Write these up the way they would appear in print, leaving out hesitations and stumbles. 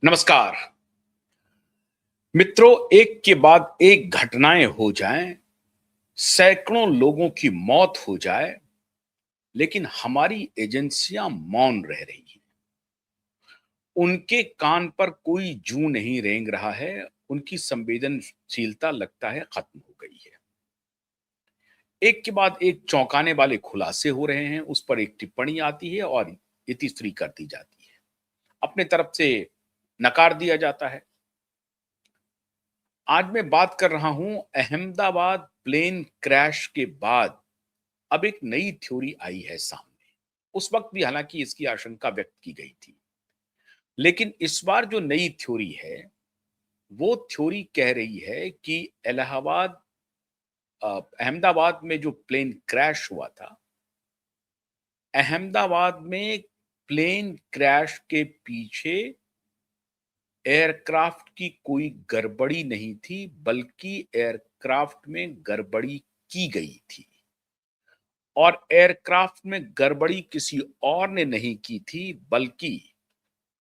नमस्कार मित्रों। एक के बाद एक घटनाएं हो जाएं, सैकड़ों लोगों की मौत हो जाए, लेकिन हमारी एजेंसियां मौन रह रही हैं। उनके कान पर कोई जूं नहीं रेंग रहा है। उनकी संवेदनशीलता लगता है खत्म हो गई है। एक के बाद एक चौंकाने वाले खुलासे हो रहे हैं, उस पर एक टिप्पणी आती है और इतिश्री कर दी जाती है, अपने तरफ से नकार दिया जाता है। आज मैं बात कर रहा हूं अहमदाबाद प्लेन क्रैश के बाद अब एक नई थ्योरी आई है सामने। उस वक्त भी हालांकि इसकी आशंका व्यक्त की गई थी, लेकिन इस बार जो नई थ्योरी है वो थ्योरी कह रही है कि इलाहाबाद अहमदाबाद में जो प्लेन क्रैश हुआ था, अहमदाबाद में प्लेन क्रैश के पीछे एयरक्राफ्ट की कोई गड़बड़ी नहीं थी, बल्कि एयरक्राफ्ट में गड़बड़ी की गई थी। और एयरक्राफ्ट में गड़बड़ी किसी और ने नहीं की थी, बल्कि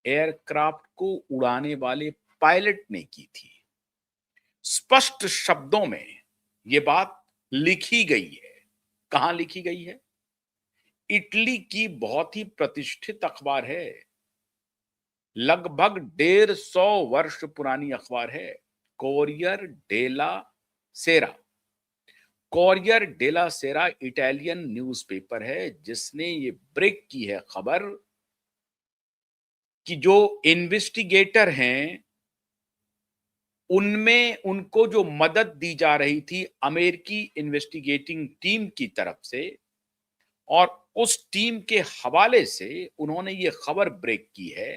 एयरक्राफ्ट को उड़ाने वाले पायलट ने की थी। स्पष्ट शब्दों में यह बात लिखी गई है। कहां लिखी गई है? इटली की बहुत ही प्रतिष्ठित अखबार है, लगभग 150 वर्ष पुरानी अखबार है, कोरियर डेला सेरा। कोरियर डेला सेरा इटालियन न्यूज़पेपर है, जिसने ये ब्रेक की है खबर कि जो इन्वेस्टिगेटर हैं, उनमें उनको जो मदद दी जा रही थी अमेरिकी इन्वेस्टिगेटिंग टीम की तरफ से, और उस टीम के हवाले से उन्होंने ये खबर ब्रेक की है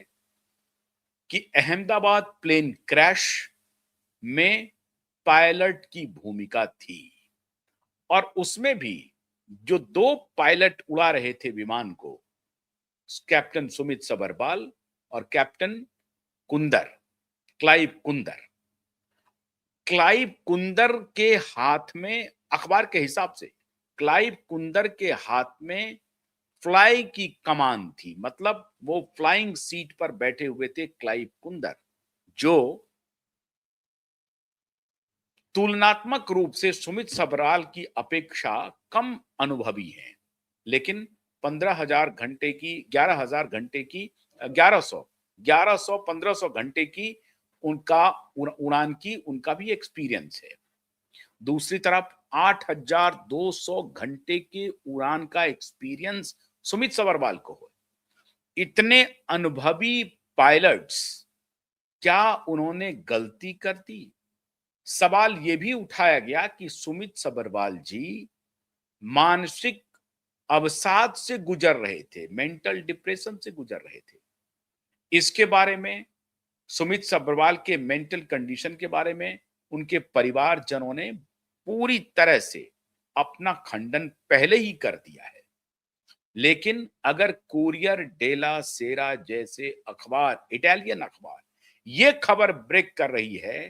कि अहमदाबाद प्लेन क्रैश में पायलट की भूमिका थी। और उसमें भी जो दो पायलट उड़ा रहे थे विमान को, कैप्टन सुमित सबरवाल और captain Kunder, Clive Kunder. Clive Kunder के हाथ में, अखबार के हिसाब से क्लाइव कुंदर के हाथ में फ्लाई की कमान थी। मतलब वो फ्लाइंग सीट पर बैठे हुए थे क्लाइव कुंदर, जो तुलनात्मक रूप से सुमित सबरवाल की अपेक्षा कम अनुभवी हैं। लेकिन 15,000 घंटे की, 11,000 घंटे की, 1100 1500 घंटे की उनका उड़ान की उनका भी एक्सपीरियंस है। दूसरी तरफ 8,200 घंटे के उड़ान का एक्सपीरियंस सुमित सबरवाल को हो। इतने अनुभवी पायलट्स, क्या उन्होंने गलती कर दी? सवाल यह भी उठाया गया कि सुमित सबरवाल जी मानसिक अवसाद से गुजर रहे थे, मेंटल डिप्रेशन से गुजर रहे थे। इसके बारे में, सुमित सबरवाल के मेंटल कंडीशन के बारे में उनके परिवारजनों ने पूरी तरह से अपना खंडन पहले ही कर दिया है। लेकिन अगर कोरियर डेला सेरा जैसे अखबार, इटालियन अखबार, यह खबर ब्रेक कर रही है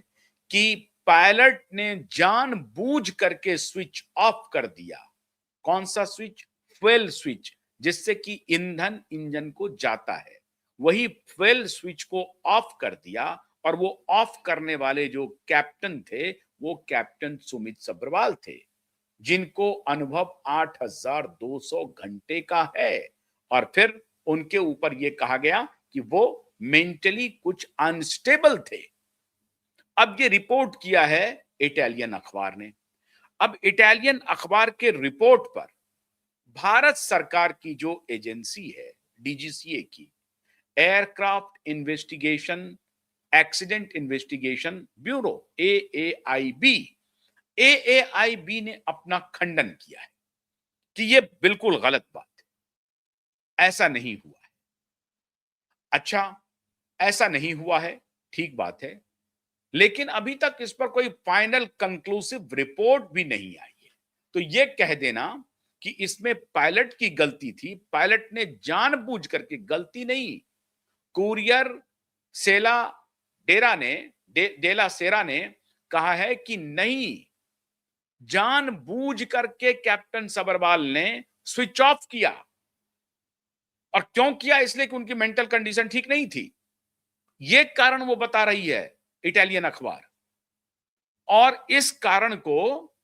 कि पायलट ने जानबूझ करके स्विच ऑफ कर दिया। कौन सा स्विच? फ्यूल स्विच, जिससे कि ईंधन इंजन को जाता है, वही फ्यूल स्विच को ऑफ कर दिया। और वो ऑफ करने वाले जो कैप्टन थे, वो कैप्टन सुमित सबरवाल थे, जिनको अनुभव 8,200 घंटे का है। और फिर उनके ऊपर यह कहा गया कि वो मेंटली कुछ अनस्टेबल थे। अब ये रिपोर्ट किया है इटालियन अखबार ने। अब इटालियन अखबार के रिपोर्ट पर भारत सरकार की जो एजेंसी है, डीजीसीए की, aircraft investigation accident investigation bureau, AAIB, AAIB ने अपना खंडन किया है कि यह बिल्कुल गलत बात है, ऐसा नहीं हुआ है। अच्छा, ऐसा नहीं हुआ है, ठीक बात है, लेकिन अभी तक इस पर कोई फाइनल कंक्लूसिव रिपोर्ट भी नहीं आई है। तो यह कह देना कि इसमें पायलट की गलती थी, पायलट ने जानबूझ करके, गलती नहीं, कुरियर सेला डेरा ने, डेला सेरा ने कहा है कि नहीं, जानबूझ करके कैप्टन सबरवाल ने स्विच ऑफ किया। और क्यों किया? इसलिए कि उनकी मेंटल कंडीशन ठीक नहीं थी। ये कारण वो बता रही है इटालियन अखबार। और इस कारण को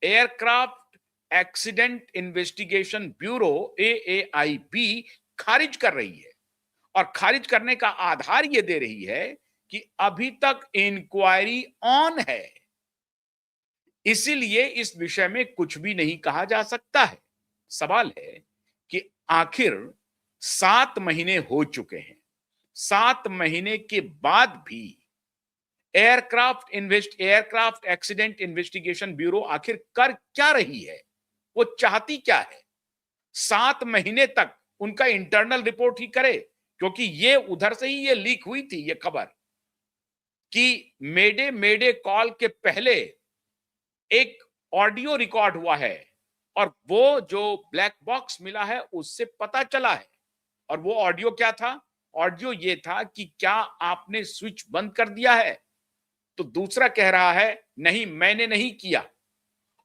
एयरक्राफ्ट एक्सीडेंट इन्वेस्टिगेशन ब्यूरो एएआईबी खारिज कर रही है। और खारिज करने का आधार ये दे रही है कि अभी तक इंक्वायरी ऑन है, इसीलिए इस विषय में कुछ भी नहीं कहा जा सकता है। सवाल है कि आखिर 7 महीने हो चुके हैं, 7 महीने के बाद भी एयरक्राफ्ट एक्सीडेंट इन्वेस्टिगेशन ब्यूरो आखिर कर क्या रही है, वो चाहती क्या है? 7 महीने तक उनका इंटरनल रिपोर्ट ही करे, क्योंकि ये उधर से ही ये लीक हुई थी ये खबर कि मेडे मेडे कॉल के पहले एक ऑडियो रिकॉर्ड हुआ है और वो जो ब्लैक बॉक्स मिला है उससे पता चला है। और वो ऑडियो क्या था? ऑडियो ये था कि क्या आपने स्विच बंद कर दिया है? तो दूसरा कह रहा है नहीं, मैंने नहीं किया।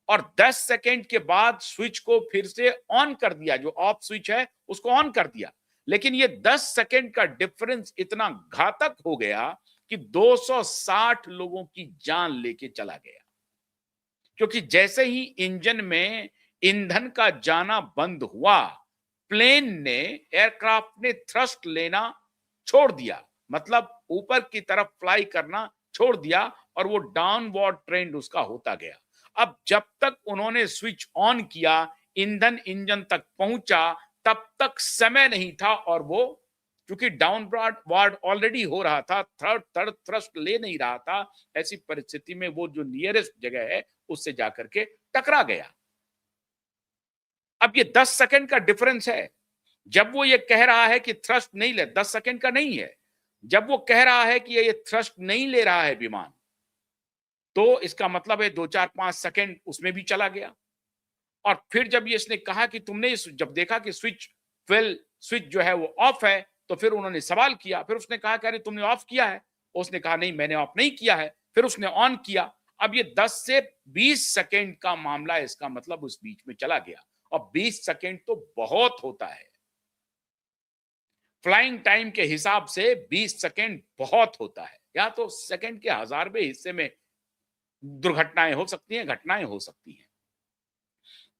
और 10 सेकंड के बाद स्विच को फिर से ऑन कर दिया, जो ऑफ स्विच है उसको ऑन कर दिया। लेकिन ये 10 सेकंड का डिफरेंस इतना घातक हो गया कि 260 लोगों की जान लेके चला गया। क्योंकि जैसे ही इंजन में ईंधन का जाना बंद हुआ, प्लेन ने एयरक्राफ्ट ने थ्रस्ट लेना छोड़ दिया, मतलब ऊपर की तरफ फ्लाई करना छोड़ दिया और वो डाउनवर्ड ट्रेंड उसका होता गया। अब जब तक उन्होंने स्विच ऑन किया, ईंधन इंजन तक पहुंचा, तब तक समय नहीं था और वो क्योंकि डाउनवर्ड वार्ड ऑलरेडी हो रहा था, थर्ड थ्रस्ट ले नहीं रहा था, ऐसी परिस्थिति में वो जो नियरेस्ट जगह है उससे जाकर के टकरा गया। अब ये 10 सेकंड का डिफरेंस है। जब वो ये कह रहा है कि थ्रस्ट नहीं ले, 10 सेकंड का नहीं है, जब वो कह रहा है कि ये थ्रस्ट नहीं ले रहा है विमान, तो इसका मतलब है 2-4-5 सेकंड उसमें भी चला गया। और फिर जब ये इसने कहा कि तुमने जब देखा कि स्विच जो है वो ऑफ है, तो फिर उन्होंने सवाल किया, फिर उसने कहा कि अरे तुमने ऑफ किया है? उसने कहा नहीं, मैंने ऑफ नहीं किया है। फिर उसने ऑन किया। अब ये 10 से 20 सेकंड का मामला है, इसका मतलब उस बीच में चला गया। और 20 सेकंड तो बहुत होता है, फ्लाइंग टाइम के हिसाब से 20 सेकंड बहुत होता है। या तो सेकंड के हजारवें हिस्से में दुर्घटनाएं हो सकती हैं, घटनाएं हो सकती हैं।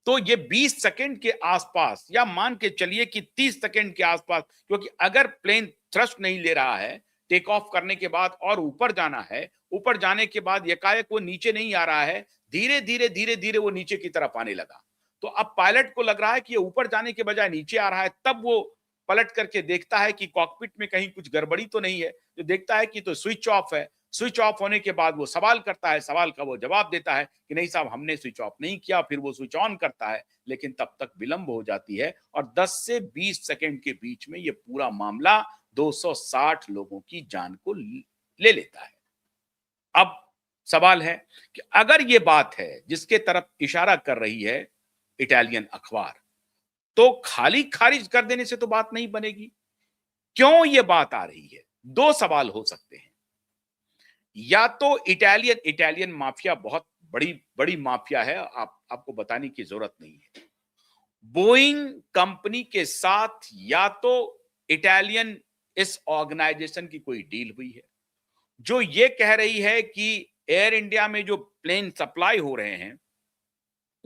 तो ये 20 सेकंड के आसपास, या मान के चलिए कि 30 सेकंड के आसपास, क्योंकि अगर प्लेन थ्रस्ट नहीं ले रहा है, टेक ऑफ करने के बाद और ऊपर जाना है, ऊपर जाने के बाद एकाएक वो नीचे नहीं आ रहा है, धीरे धीरे वो नीचे की तरफ आने लगा। तो अब पायलट को लग रहा है कि ये ऊपर जाने के बजाय नीचे आ रहा है, तब वो पलट करके देखता है कि कॉकपिट में कहीं कुछ गड़बड़ी तो नहीं है। जो देखता है कि तो स्विच ऑफ है। स्विच ऑफ होने के बाद वो सवाल करता है, सवाल का वो जवाब देता है कि नहीं साहब, हमने स्विच ऑफ नहीं किया। फिर वो स्विच ऑन करता है, लेकिन तब तक विलंब हो जाती है और 10 से 20 सेकंड के बीच में ये पूरा मामला 260 लोगों की जान को ले लेता है। अब सवाल है कि अगर ये बात है जिसके तरफ इशारा कर रही है इटालियन अखबार, तो खाली खारिज कर देने से तो बात नहीं बनेगी। क्यों ये बात आ रही है? 2 सवाल हो सकते हैं। या तो इटालियन माफिया बहुत बड़ी बड़ी माफिया है, आपको बताने की जरूरत नहीं है। बोइंग कंपनी के साथ या तो इटालियन इस ऑर्गेनाइजेशन की कोई डील हुई है, जो ये कह रही है कि एयर इंडिया में जो प्लेन सप्लाई हो रहे हैं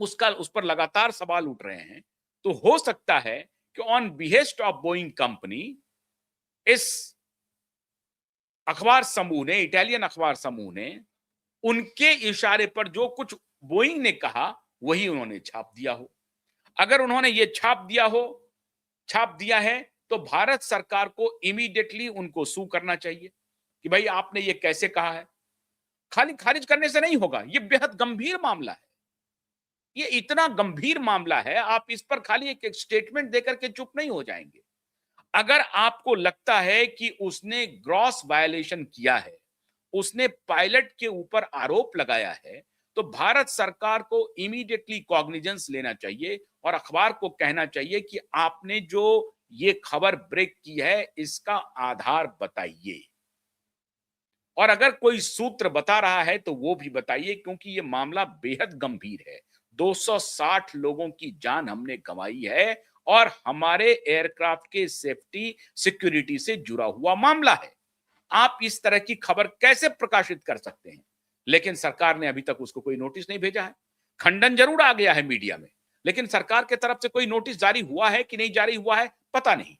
उस पर लगातार सवाल उठ रहे हैं। तो हो सकता है कि on behest of Boeing company, इस अखबार समूह ने, इटालियन अखबार समूह ने उनके इशारे पर जो कुछ बोइंग ने कहा वही उन्होंने छाप दिया हो। अगर उन्होंने ये छाप दिया है, तो भारत सरकार को इमीडिएटली उनको सू करना चाहिए कि भाई आपने ये कैसे कहा है। खाली खारिज करने से नहीं होगा, ये बेहद गंभीर मामला है। ये इतना गंभीर मामला है, आप इस पर खाली एक स्टेटमेंट देकर के चुप नहीं हो जाएंगे। अगर आपको लगता है कि उसने ग्रॉस वायलेशन किया है, उसने पायलट के ऊपर आरोप लगाया है, तो भारत सरकार को इमीडिएटली कॉग्निजेंस लेना चाहिए और अखबार को कहना चाहिए कि आपने जो ये खबर ब्रेक की है इसका आधार बताइए। और अगर कोई सूत्र बता रहा है तो वो भी बताइए, क्योंकि ये मामला बेहद गंभीर है। 260 लोगों की जान हमने गंवाई है और हमारे एयरक्राफ्ट के सेफ्टी सिक्योरिटी से जुड़ा हुआ मामला है। आप इस तरह की खबर कैसे प्रकाशित कर सकते हैं? लेकिन सरकार ने अभी तक उसको कोई नोटिस नहीं भेजा है। खंडन जरूर आ गया है मीडिया में, लेकिन सरकार की तरफ से कोई नोटिस जारी हुआ है कि नहीं जारी हुआ है, पता नहीं।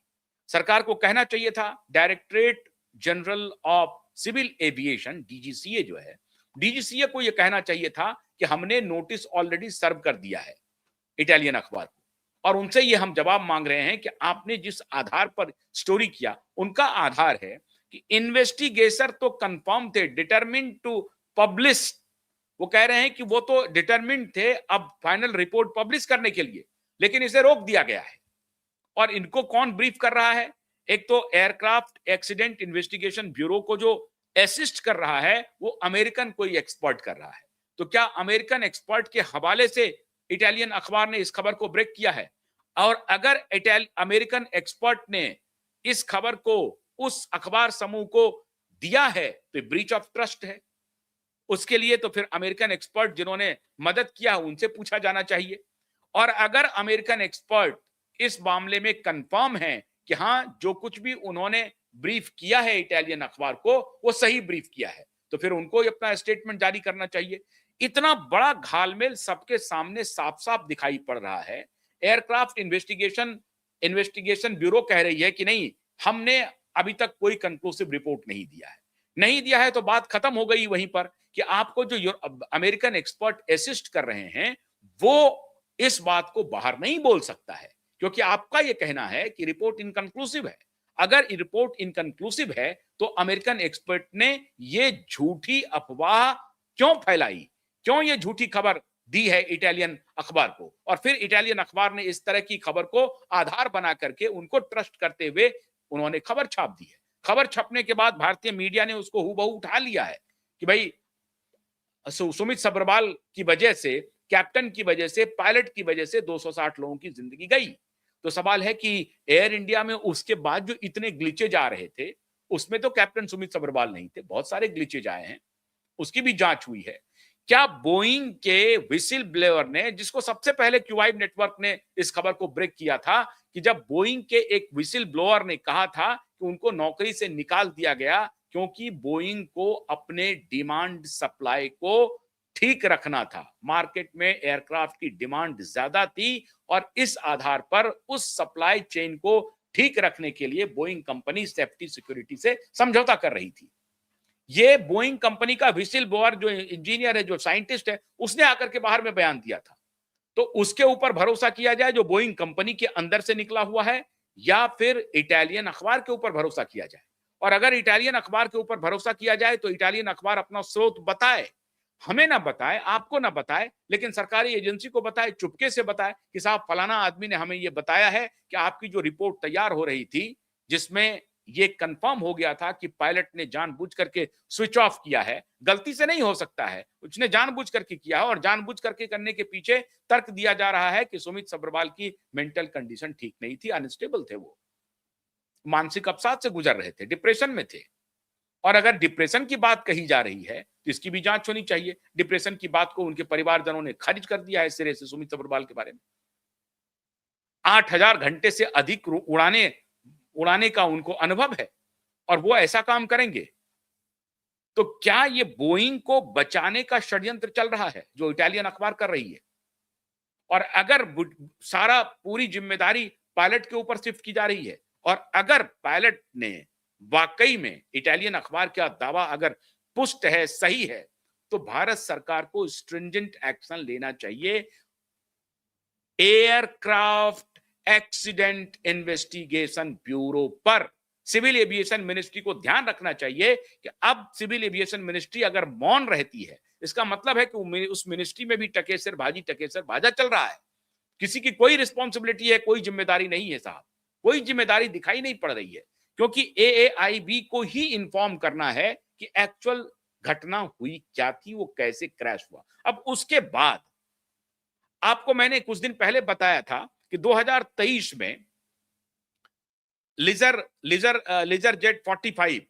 सरकार को कहना चाहिए था, directorate general of civil aviation DGCA जो है, डीजीसीए को यह कहना चाहिए था कि हमने नोटिस ऑलरेडी सर्व कर दिया है इटालियन अखबार को, और उनसे ये हम जवाब मांग रहे हैं कि आपने जिस आधार पर स्टोरी किया, उनका आधार है कि इन्वेस्टिगेशन तो कंफर्म थे, डिटरमिन्ड टू पब्लिश। वो कह रहे हैं कि वो तो डिटरमिन्ड थे अब फाइनल रिपोर्ट पब्लिश करने के लिए, लेकिन इसे रोक दिया गया है। और इनको कौन ब्रीफ कर रहा है? एक तो एयरक्राफ्ट एक्सीडेंट इन्वेस्टिगेशन ब्यूरो को जो असिस्ट कर रहा है, वो अमेरिकन कोई एक्सपर्ट कर रहा है। तो क्या अमेरिकन एक्सपर्ट के हवाले से इटालियन अखबार ने इस खबर को ब्रेक किया है? और अगर अमेरिकन एक्सपर्ट ने इस खबर को उस अखबार समूह को दिया है, तो ब्रीच ऑफ ट्रस्ट है। उसके लिए तो फिर अमेरिकन एक्सपर्ट जिन्होंने मदद किया उनसे पूछा जाना चाहिए। और अगर अमेरिकन एक्सपर्ट इस मामले में कंफर्म है कि हां, जो कुछ भी उन्होंने ब्रीफ किया है इटालियन अखबार को, वो सही ब्रीफ किया है, तो फिर उनको अपना स्टेटमेंट जारी करना चाहिए। इतना बड़ा घालमेल सबके सामने साफ साफ दिखाई पड़ रहा है। एयरक्राफ्ट इन्वेस्टिगेशन ब्यूरो कह रही है कि नहीं, हमने अभी तक कोई कंक्लूसिव रिपोर्ट नहीं दिया है। नहीं दिया है तो बात खत्म हो गई वहीं पर, कि आपको जो अमेरिकन एक्सपर्ट असिस्ट कर रहे हैं, वो इस बात को बाहर नहीं बोल सकता है, क्योंकि आपका यह कहना है कि रिपोर्ट इनकंक्लूसिव है। अगर रिपोर्ट इनकंक्लूसिव है, तो अमेरिकन एक्सपर्ट ने यह झूठी अफवाह क्यों फैलाई, क्यों यह झूठी खबर दी है इटालियन अखबार को, और फिर इटालियन अखबार ने इस तरह की खबर को आधार बना करके उनको ट्रस्ट करते हुए उन्होंने खबर छाप दी है। खबर छपने के बाद भारतीय मीडिया ने उसको हूबहू उठा लिया है कि भाई सुमित सब्रवाल की वजह से, कैप्टन की वजह से, पायलट की वजह से 260 लोगों की जिंदगी गई। तो सवाल है कि एयर इंडिया में उसके बाद जो इतने ग्लिचेज आ रहे थे, उसमें तो कैप्टन सुमित सब्रवाल नहीं थे, बहुत सारे ग्लिचेज आए हैं, उसकी भी जांच हुई है। क्या बोइंग के व्हिसिल ब्लोअर ने, जिसको सबसे पहले क्यूआई नेटवर्क ने इस खबर को ब्रेक किया था, कि जब बोइंग के एक व्हिसिल ब्लोअर ने कहा था कि उनको नौकरी से निकाल दिया गया क्योंकि बोइंग को अपने डिमांड सप्लाई को ठीक रखना था, मार्केट में एयरक्राफ्ट की डिमांड ज्यादा थी, और इस आधार पर उस सप्लाई चेन को ठीक रखने के लिए बोइंग कंपनी सेफ्टी सिक्योरिटी से समझौता कर रही थी। ये बोइंग कंपनी का व्हिसिल ब्लोअर जो इंजीनियर है, जो साइंटिस्ट है, उसने आकर के बाहर में बयान दिया था। तो उसके ऊपर भरोसा किया जाए जो बोइंग कंपनी के अंदर से निकला हुआ है, या फिर इटालियन अखबार के ऊपर भरोसा किया जाए? और अगर इटालियन अखबार के ऊपर भरोसा किया जाए तो इटालियन अखबार अपना स्रोत बताए, हमें ना बताए, आपको ना बताए, लेकिन सरकारी एजेंसी को बताए, चुपके से बताए कि साहब फलाना आदमी ने हमें यह बताया है कि आपकी जो रिपोर्ट तैयार हो रही थी, जिसमें यह कंफर्म हो गया था कि पायलट ने जानबूझ करके स्विच ऑफ किया है, गलती से नहीं हो सकता है, उसने जानबूझ करके किया है, और जानबूझ करके करने के पीछे तर्क दिया जा रहा है कि सुमित सब्रवाल की मेंटल कंडीशन ठीक नहीं थी, अनस्टेबल थे, वो मानसिक अवसाद से गुजर रहे थे, डिप्रेशन में थे। और अगर डिप्रेशन की बात कही जा रही है तो इसकी भी जांच होनी चाहिए। डिप्रेशन की बात को उनके परिवारजनों ने खारिज कर दिया है सिरे से सुमित सब्रवाल के बारे में। 8000 घंटे से अधिक उड़ाने का उनको अनुभव है, और वो ऐसा काम करेंगे। तो क्या ये बोइंग को बचाने का षड्यंत्र चल रहा है जो इटालियन अखबार कर रही है? और अगर सारा पूरी जिम्मेदारी पायलट के ऊपर शिफ्ट की जा रही है, और अगर पायलट ने वाकई में इटालियन अखबार का दावा अगर पुष्ट है, सही है, तो भारत सरकार को स्ट्रिंजेंट एक्शन लेना चाहिए एयरक्राफ्ट एक्सीडेंट इन्वेस्टिगेशन ब्यूरो पर। सिविल एविएशन मिनिस्ट्री को ध्यान रखना चाहिए कि अब सिविल एविएशन मिनिस्ट्री अगर मौन रहती है, इसका मतलब है कि उस मिनिस्ट्री में भी टकेसर भाजा चल रहा है। किसी की कोई रिस्पॉन्सिबिलिटी है, कोई जिम्मेदारी नहीं है साहब, कोई जिम्मेदारी दिखाई नहीं पड़ रही है, क्योंकि एएआईबी को ही इन्फॉर्म करना है कि एक्चुअल घटना हुई क्या थी, वो कैसे क्रैश हुआ। अब उसके बाद आपको मैंने कुछ दिन पहले बताया था कि 2023 में लिजर जेट 45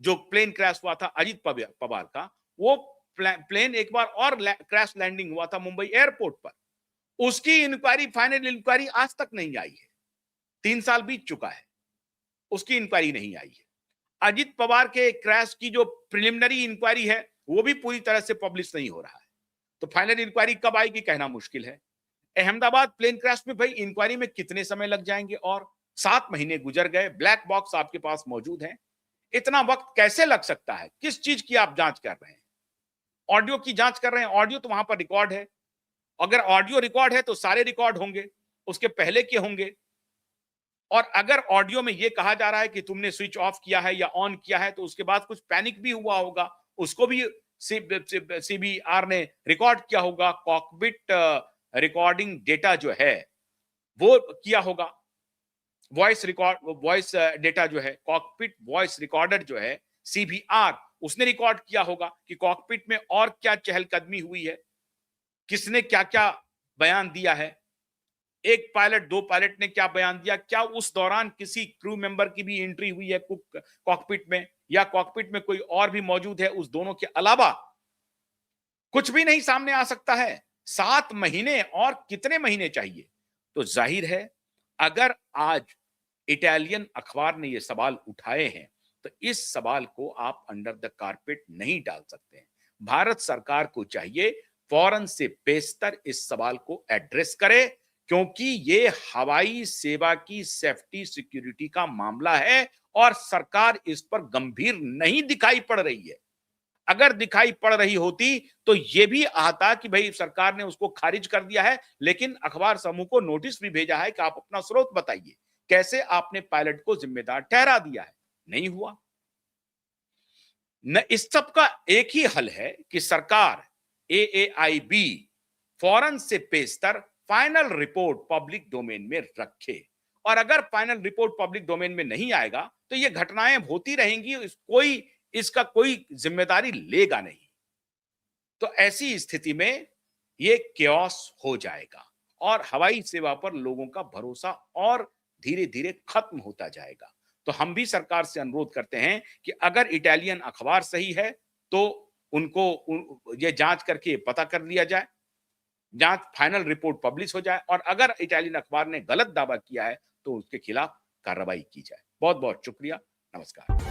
जो प्लेन क्रैश हुआ था अजीत पवार का, वो प्लेन एक बार और क्रैश लैंडिंग हुआ था मुंबई एयरपोर्ट पर। उसकी इंक्वायरी, फाइनल इंक्वायरी आज तक नहीं आई है। 3 साल बीत चुका है, उसकी इंक्वायरी नहीं आई है। अजित पवार के क्रैश की जो प्रिलिमिनरी इंक्वायरी है वो भी पूरी तरह से पब्लिश नहीं हो रहा है, तो फाइनल इंक्वायरी कब आएगी कहना मुश्किल है। अहमदाबाद प्लेन क्रैश में भाई इंक्वायरी में कितने समय लग जाएंगे, और 7 महीने गुजर गए, ब्लैक बॉक्स आपके पास मौजूद है, इतना वक्त कैसे लग सकता है? किस चीज की आप जांच कर रहे हैं? ऑडियो की जांच कर रहे हैं, ऑडियो तो वहां पर रिकॉर्ड है, अगर ऑडियो रिकॉर्ड है तो सारे रिकॉर्ड होंगे, उसके पहले के होंगे, और अगर ऑडियो में यह कहा जा रहा है कि तुमने स्विच ऑफ किया है या ऑन किया है तो उसके बाद कुछ पैनिक भी हुआ होगा, उसको भी सीबीआर ने रिकॉर्ड किया होगा, कॉकपिट रिकॉर्डिंग डेटा जो है वो किया होगा, वॉइस डेटा जो है, कॉकपिट वॉइस रिकॉर्डर जो है सीबीआर, उसने रिकॉर्ड किया होगा कि कॉकपिट में और क्या चहलकदमी हुई है, किसने क्या क्या बयान दिया है, एक पायलट, 2 पायलट ने क्या बयान दिया, क्या उस दौरान किसी क्रू मेंबर की भी एंट्री हुई है कॉकपिट में, या कॉकपिट में कोई और भी मौजूद है उस दोनों के अलावा? कुछ भी नहीं सामने आ सकता है। 7 महीने और कितने महीने चाहिए? तो जाहिर है अगर आज इटालियन अखबार ने ये सवाल उठाए हैं तो इस सवाल को आप अंडर द कारपेट नहीं डाल सकते हैं। भारत सरकार को चाहिए फौरन से बेशतर इस सवाल को एड्रेस करे, क्योंकि ये हवाई सेवा की सेफ्टी सिक्योरिटी का मामला है और सरकार इस पर गंभीर नहीं दिखाई पड़ रही है। अगर दिखाई पड़ रही होती तो यह भी आता कि भाई सरकार ने उसको खारिज कर दिया है, लेकिन अखबार समूह को नोटिस भी भेजा है कि आप अपना स्रोत बताइए, कैसे आपने पायलट को जिम्मेदार ठहरा दिया है। नहीं हुआ। न इस सब का एक ही हल है कि सरकार एएआईबी फौरन से पेशतर फाइनल रिपोर्ट पब्लिक डोमेन में रखे, और अगर फाइनल रिपोर्ट पब्लिक डोमेन में नहीं आएगा तो ये घटनाएं होती रहेंगी, इसका कोई जिम्मेदारी लेगा नहीं। तो ऐसी स्थिति में ये केओस हो जाएगा और हवाई सेवा पर लोगों का भरोसा और धीरे धीरे खत्म होता जाएगा। तो हम भी सरकार से अनुरोध करते हैं कि अगर इटालियन अखबार सही है तो उनको ये जांच करके पता कर लिया जाए, जांच फाइनल रिपोर्ट पब्लिश हो जाए, और अगर इटालियन अखबार ने गलत दावा किया है तो उसके खिलाफ कार्रवाई की जाए। बहुत बहुत शुक्रिया। नमस्कार।